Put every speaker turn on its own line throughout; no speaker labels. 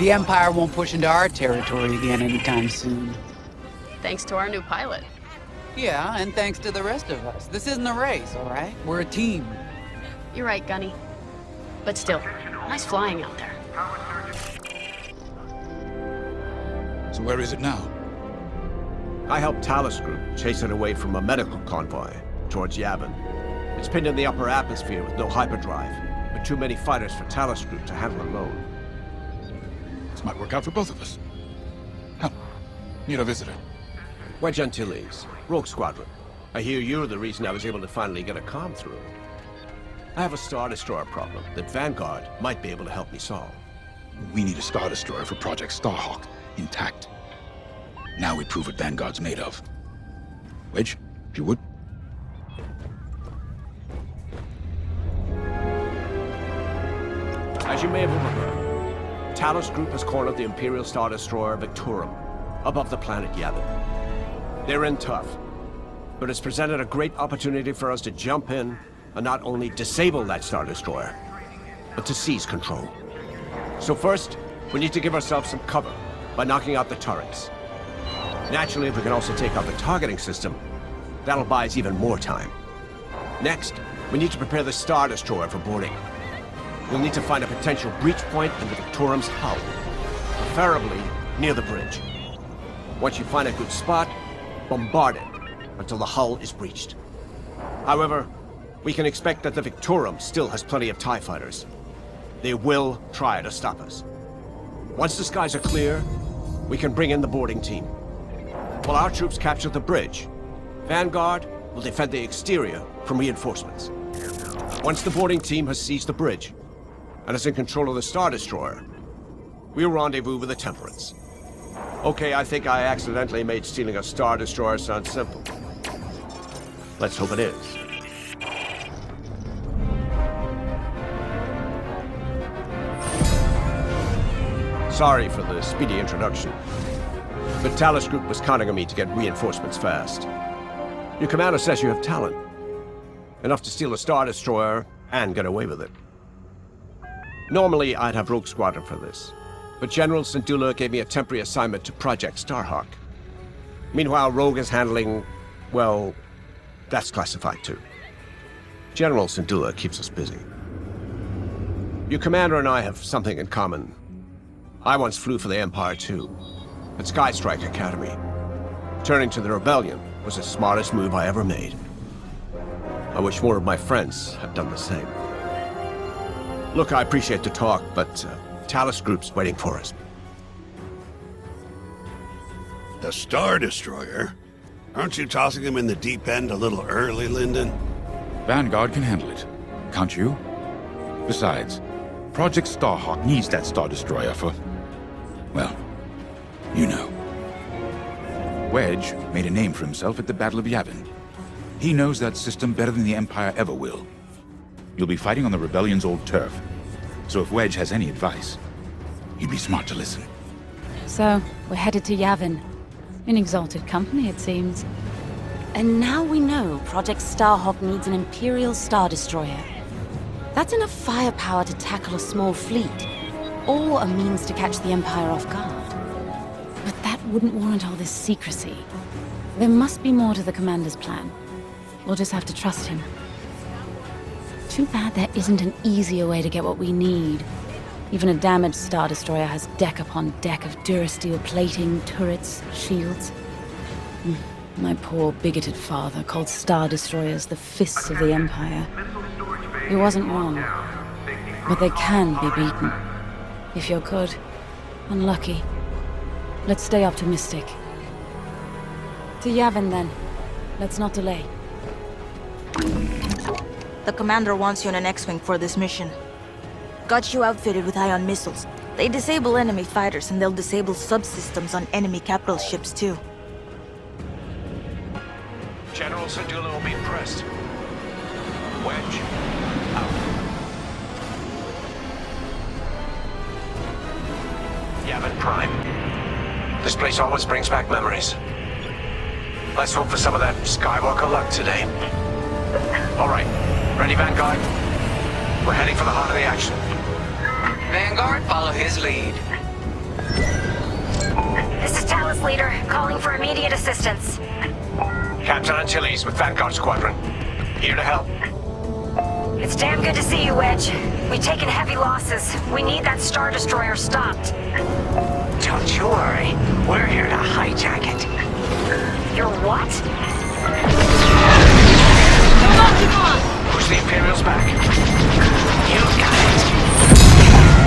The Empire won't push into our territory again anytime soon.
Thanks to our new pilot.
Yeah, and thanks to the rest of us. This isn't a race, all right? We're a team.
You're right, Gunny. But still, nice flying out there.
So where is it now?
I helped Talus Group chase it away from a medical convoy towards Yavin. It's pinned in the upper atmosphere with no hyperdrive, but too many fighters for Talus Group to handle alone.
This might work out for both of us. Come, meet our visitor.
Wedge Antilles, Rogue Squadron. I hear you're the reason I was able to finally get a comm through. I have a Star Destroyer problem that Vanguard might be able to help me solve.
We need a Star Destroyer for Project Starhawk, intact. Now we prove what Vanguard's made of. Wedge, if you would.
As you may have overheard, Talus Group has cornered the Imperial Star Destroyer Victorum above the planet Yavin. They're in tough, but it's presented a great opportunity for us to jump in and not only disable that Star Destroyer, but to seize control. So first, we need to give ourselves some cover by knocking out the turrets. Naturally, if we can also take out the targeting system, that'll buy us even more time. Next, we need to prepare the Star Destroyer for boarding. We'll need to find a potential breach point in the Victorum's hull, preferably near the bridge. Once you find a good spot, bombard it until the hull is breached. However, we can expect that the Victorum still has plenty of TIE fighters. They will try to stop us. Once the skies are clear, we can bring in the boarding team. While our troops capture the bridge, Vanguard will defend the exterior from reinforcements. Once the boarding team has seized the bridge and is in control of the Star Destroyer, we'll rendezvous with the Temperance. Okay, I think I accidentally made stealing a Star Destroyer sound simple. Let's hope it is. Sorry for the speedy introduction, but Talus Group was counting on me to get reinforcements fast. Your commander says you have talent. Enough to steal a Star Destroyer and get away with it. Normally, I'd have Rogue Squadron for this, but General Syndulla gave me a temporary assignment to Project Starhawk. Meanwhile, Rogue is handling, well, that's classified too. General Syndulla keeps us busy. Your commander and I have something in common. I once flew for the Empire too, at Skystrike Academy. Turning to the Rebellion was the smartest move I ever made. I wish more of my friends had done the same. Look, I appreciate the talk, but Talus Group's waiting for us.
The Star Destroyer? Aren't you tossing him in the deep end a little early, Lyndon?
Vanguard can handle it. Can't you? Besides, Project Starhawk needs that Star Destroyer for... well, you know. Wedge made a name for himself at the Battle of Yavin. He knows that system better than the Empire ever will. You'll be fighting on the Rebellion's old turf, so if Wedge has any advice, he'd be smart to listen.
So, we're headed to Yavin. In exalted company, it seems.
And now we know Project Starhawk needs an Imperial Star Destroyer. That's enough firepower to tackle a small fleet, or a means to catch the Empire off guard.
But that wouldn't warrant all this secrecy. There must be more to the Commander's plan. We'll just have to trust him. Too bad there isn't an easier way to get what we need. Even a damaged Star Destroyer has deck upon deck of Durasteel plating, turrets, shields. My poor, bigoted father called Star Destroyers the fists of the Empire. He wasn't wrong. But they can be beaten. If you're good, unlucky. Let's stay optimistic. To Yavin, then. Let's not delay.
The Commander wants you in an X-Wing for this mission. Got you outfitted with ion missiles. They disable enemy fighters, and they'll disable subsystems on enemy capital ships, too.
General Syndulla will be impressed. Wedge, out. Yavin Prime. This place always brings back memories. Let's hope for some of that Skywalker luck today. All right, ready, Vanguard? We're heading for the heart of the action.
Vanguard, follow his lead.
This is Talus Leader, calling for immediate assistance.
Captain Antilles with Vanguard Squadron. Here to help.
It's damn good to see you, Wedge. We've taken heavy losses. We need that Star Destroyer stopped.
Don't you worry. We're here to hijack it.
You're what?
Come on!
Push the Imperials back.
You got it.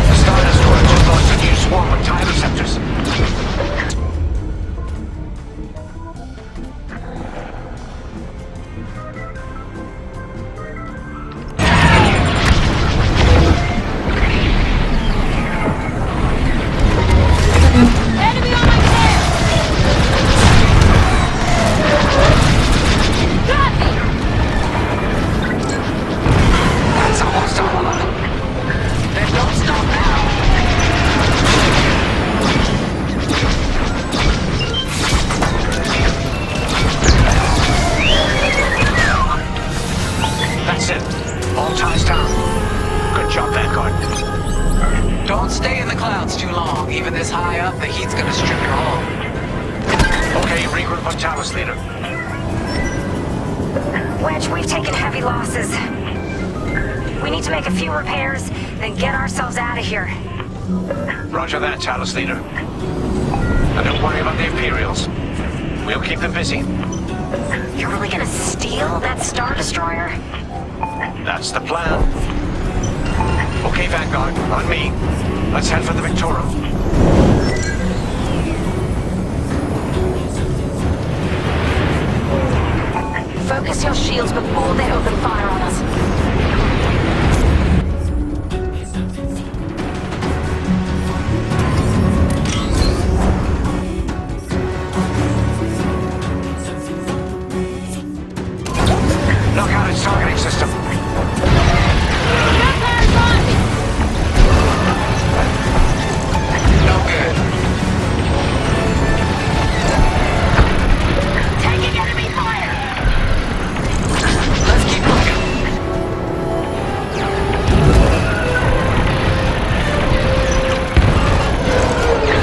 The Star Destroyer just launched a new swarm of TIE receptors.
Enemy on my tail! Got me!
That's almost all of them. Then don't stop now.
That's it. All ties down. Good job, Vanguard.
Don't stay in the clouds too long. Even this high up, the heat's gonna strip your hull.
Okay, regroup on Talus Leader.
Wedge, we've taken heavy losses. We need to make a few repairs, then get ourselves out of here.
Roger that, Talus Leader. And don't worry about the Imperials. We'll keep them busy.
You're really gonna steal that Star Destroyer?
That's the plan. Okay, Vanguard, on me. Let's head for the Victorum.
Focus your shields before they open fire on us.
Knock out its targeting system.
No good.
Taking enemy fire!
Let's keep looking.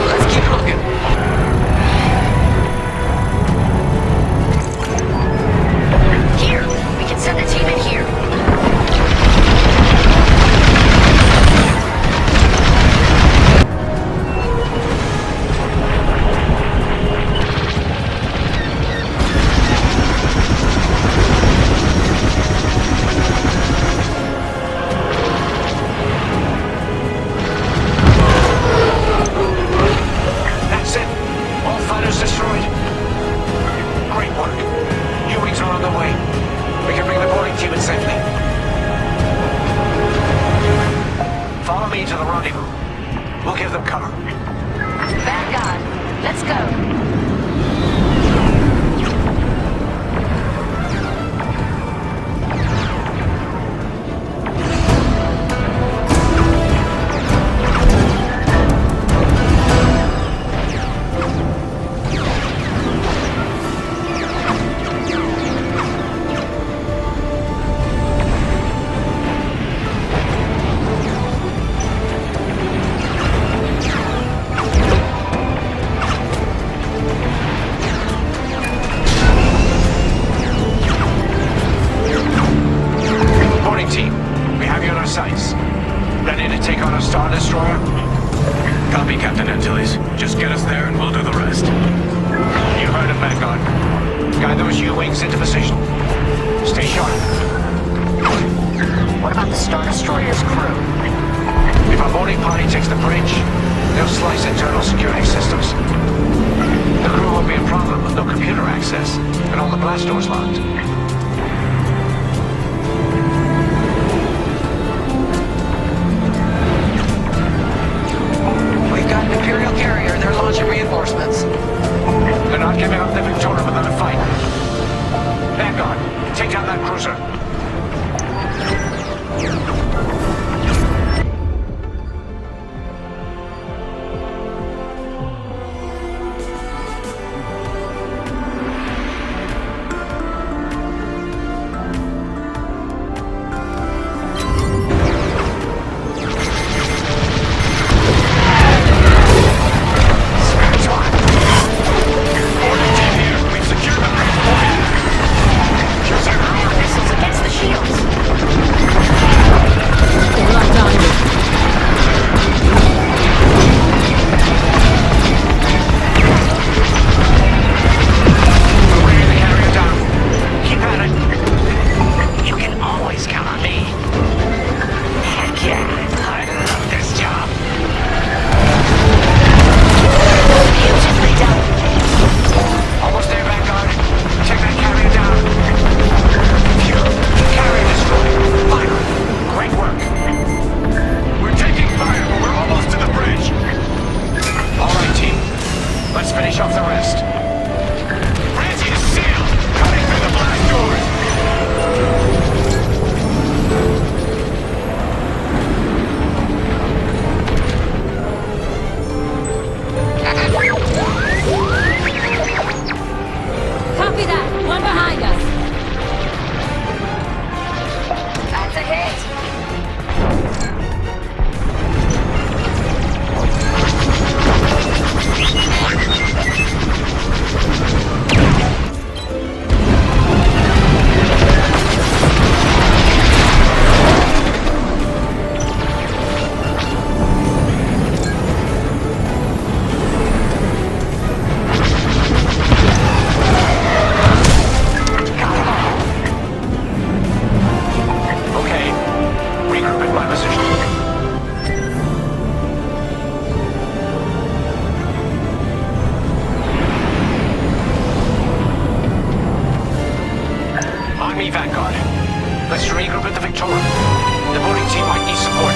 Let's keep looking.
Here! We can send a team in here.
That's it. All fighters destroyed. Great work. U-Wings are on the way. We can bring the boarding team in safely. Follow me to the rendezvous. We'll give them cover.
Vanguard, let's go.
Boarding team, we have you in our sights. Ready to take on a Star Destroyer? Copy, Captain Antilles. Just get us there and we'll do the rest. You heard it, Vanguard. Guide those U-Wings into position. Stay sharp.
What about the Star Destroyer's crew?
If our boarding party takes the bridge, they'll slice internal security systems. The crew won't be a problem with no computer access, and all the blast doors locked.
We've got an Imperial carrier. They're launching reinforcements.
They're not giving up the Victoria without a fight. Vanguard, take down that cruiser.
me, Vanguard. Let's regroup at the Victoria. The boating team might need support.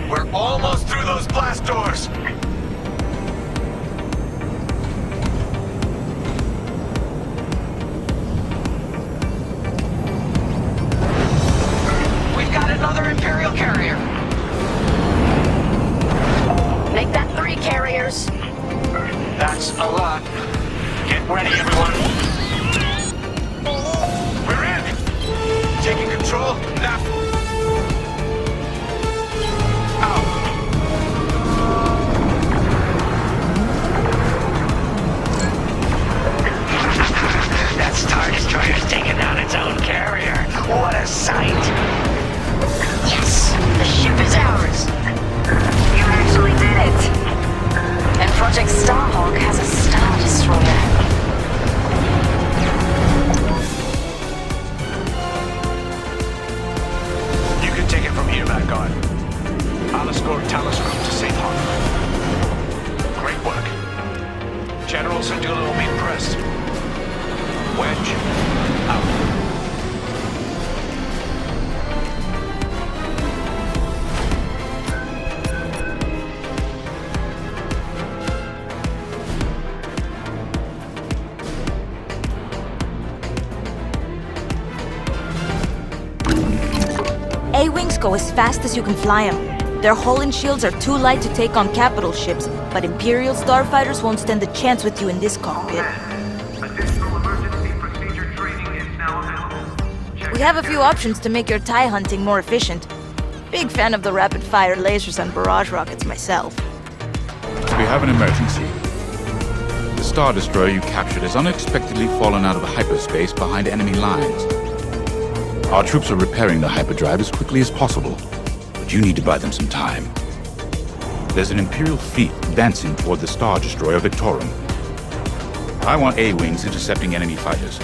We're almost through those blast doors!
We've got another Imperial carrier.
Make that 3 carriers.
That's a lot. Get ready, everyone. We're in! Taking control, left. Out.
That Star Destroyer's taking down its own carrier. What a sight! Yes! The ship is ours!
You actually did it!
And Project Starhawk has a Star Destroyer.
You can take it from here, Vanguard. I'll escort Talos Group to safe harbor. Great work. General Syndulla will be impressed. Wedge, out.
A-Wings go as fast as you can fly them. Their hull and shields are too light to take on capital ships, but Imperial starfighters won't stand a chance with you in this cockpit.
Additional emergency procedure training is now available.
We have a few options to make your TIE hunting more efficient. Big fan of the rapid-fire lasers and barrage rockets myself.
We have an emergency. The Star Destroyer you captured has unexpectedly fallen out of hyperspace behind enemy lines. Our troops are repairing the hyperdrive as quickly as possible, but you need to buy them some time. There's an Imperial fleet advancing toward the Star Destroyer Victorum. I want A-Wings intercepting enemy fighters.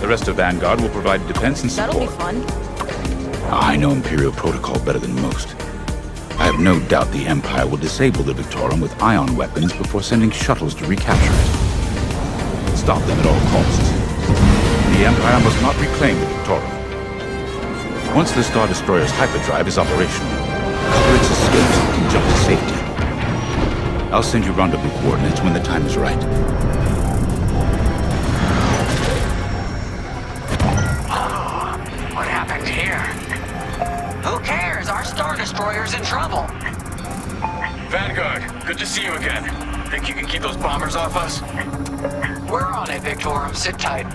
The rest of Vanguard will provide defense and support.
That'll be fun.
I know Imperial protocol better than most. I have no doubt the Empire will disable the Victorum with ion weapons before sending shuttles to recapture it. Stop them at all costs. The Empire must not reclaim the Victorum. Once the Star Destroyer's hyperdrive is operational, cover its escape so it can jump to safety. I'll send you rendezvous coordinates when the time is right.
What happened here? Who cares? Our Star Destroyer's in trouble.
Vanguard, good to see you again. Think you can keep those bombers off us?
We're on it, Victorum. Sit tight.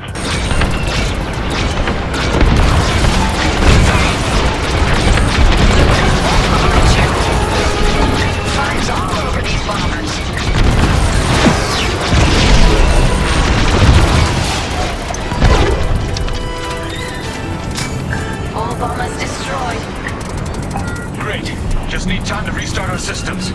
Fire's all over these bombers.
All bombers destroyed.
Great. Just need time to restart our systems.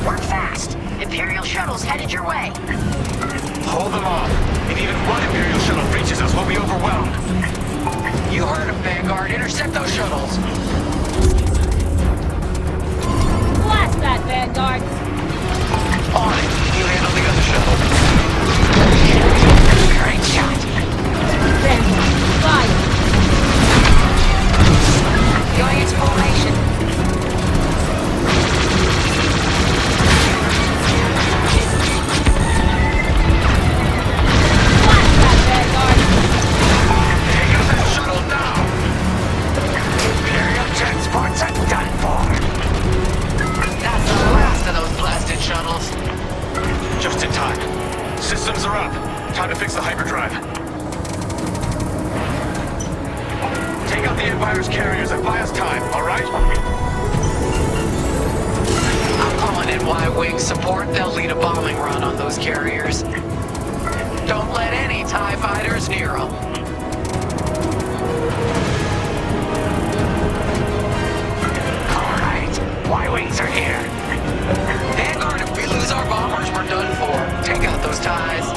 Work fast. Imperial shuttles headed your way.
Hold them off. If even one Imperial shuttle reaches us, we'll be overwhelmed.
You heard him, Vanguard. Intercept those shuttles.
Blast that, Vanguard!
On it. You handle the other shuttle. Great shot.
Vanguard, fire!
Going into formation.
Blast that, Vanguard!
Taking that shuttle down. Imperial transports are done for. That's the last of those blasted shuttles.
Just in time. Systems are up. Time to fix the hyperdrive. Take out the Empire's carriers and buy us time, all right?
I'm calling in Y-Wing support. They'll lead a bombing run on those carriers. Don't let any TIE fighters near them. All right, Y-Wings are here. Vanguard, if we lose our bombers, we're done for. Take out those TIEs.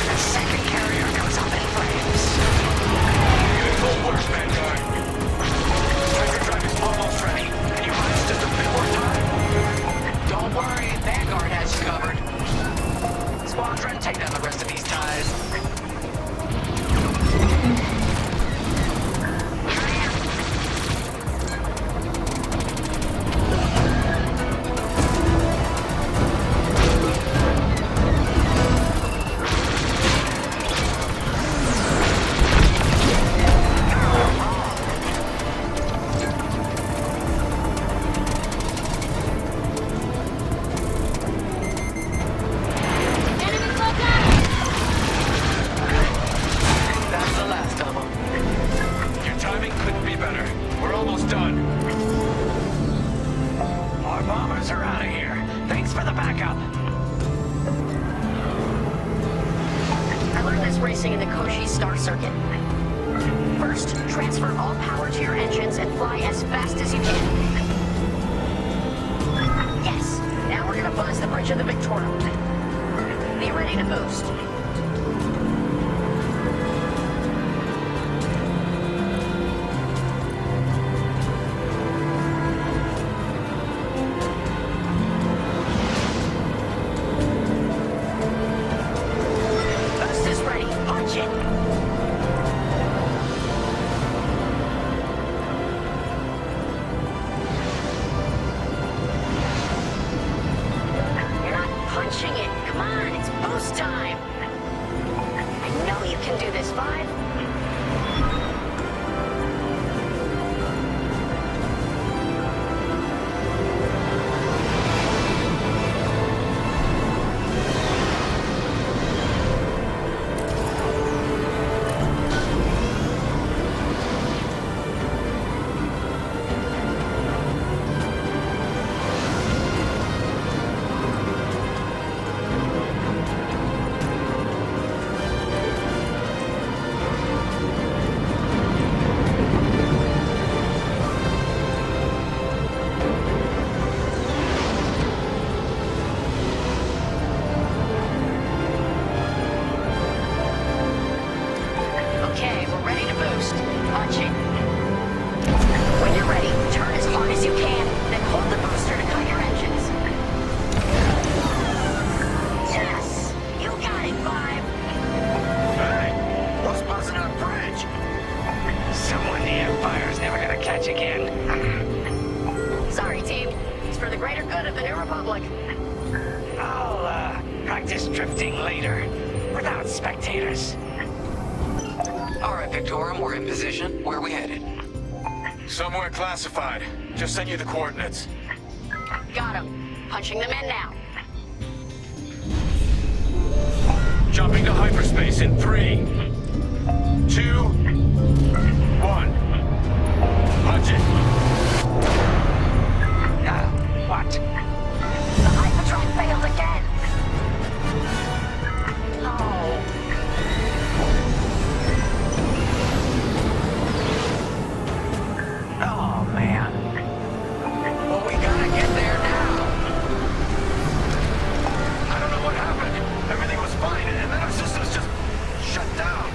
The second carrier goes up in flames.
racing in the Koshi star circuit. First, transfer all power to your engines and fly as fast as you can. Yes! Now we're gonna buzz the bridge of the Victorum. Be ready to boost. Boost is ready. Punch it! You're not punching it. Come on, it's boost time. I know you can do this, Five. Okay, we're ready to boost. Punch it. When you're ready, turn as hard as you can, then hold the booster to cut your engines. Yes! You got it, Five!
Hey, what's buzzing our bridge? Someone the Empire's never gonna catch again.
Sorry, team. It's for the greater good of the New Republic.
I'll, practice drifting later, without spectators.
All right, Victorum, we're in position. Where are we headed?
Somewhere classified. Just sent you the coordinates.
Got him. Punching them in now.
Jumping to hyperspace in 3, 2, 1. Punch it.
What?
The hyperdrive failed again.
Oh.
Oh, man. Well, we gotta get there now. I don't know what happened. Everything was fine, and then our systems just shut down.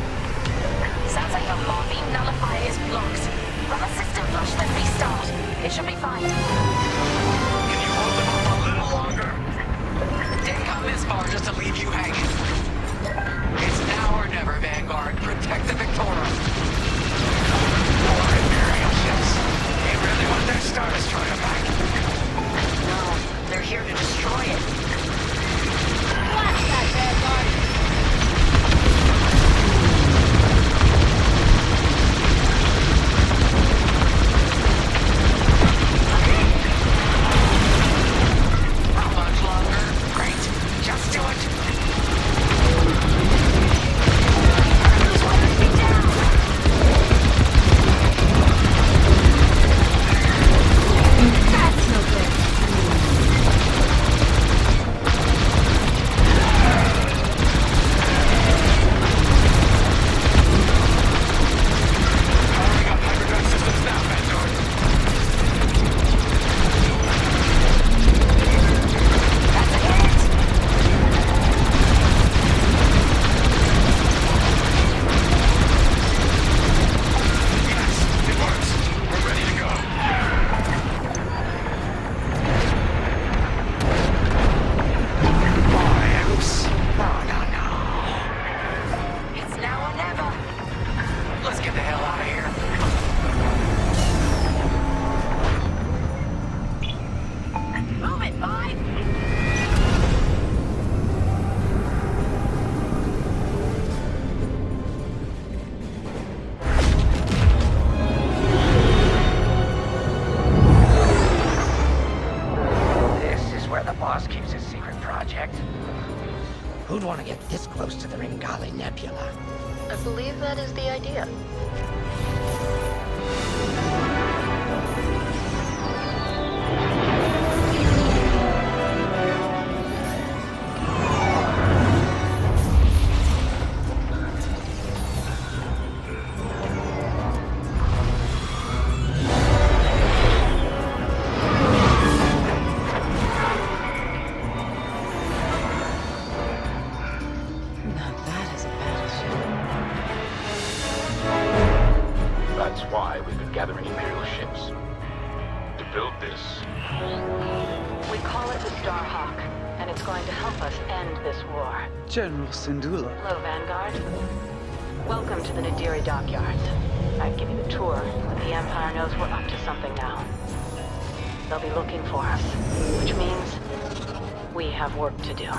Sounds like the morphine nullifier is blocked. Run a system flush, then restart. It should be fine.
Can you hold them up a little longer?
Didn't come this far just to leave you hanging. It's now or never, Vanguard. Protect the Victorum.
More Imperial ships. They really want their Star Destroyer back.
No, they're here to destroy it. Blast that Vanguard!
How much longer? Great. Just do it.
Who's wearing me down? That's no good.
Powering up hyperdrive systems now, Vanguard.
That's a hit.
Yes, it works. We're ready to go.
Oops. Oh, no.
It's now or never.
Let's get the hell out of here.
Move it, Five!
This is where the boss keeps his secret project. Who'd want to get this close to the Ringali Nebula?
I believe that is the idea.
why we've been gathering Imperial ships. To build this,
We call it the Starhawk, and it's going to help us end this war.
General Syndulla.
Hello, Vanguard. Welcome to the Nadiri dockyards. I'd give you the tour, but the Empire knows we're up to something now. They'll be looking for us, which means we have work to do.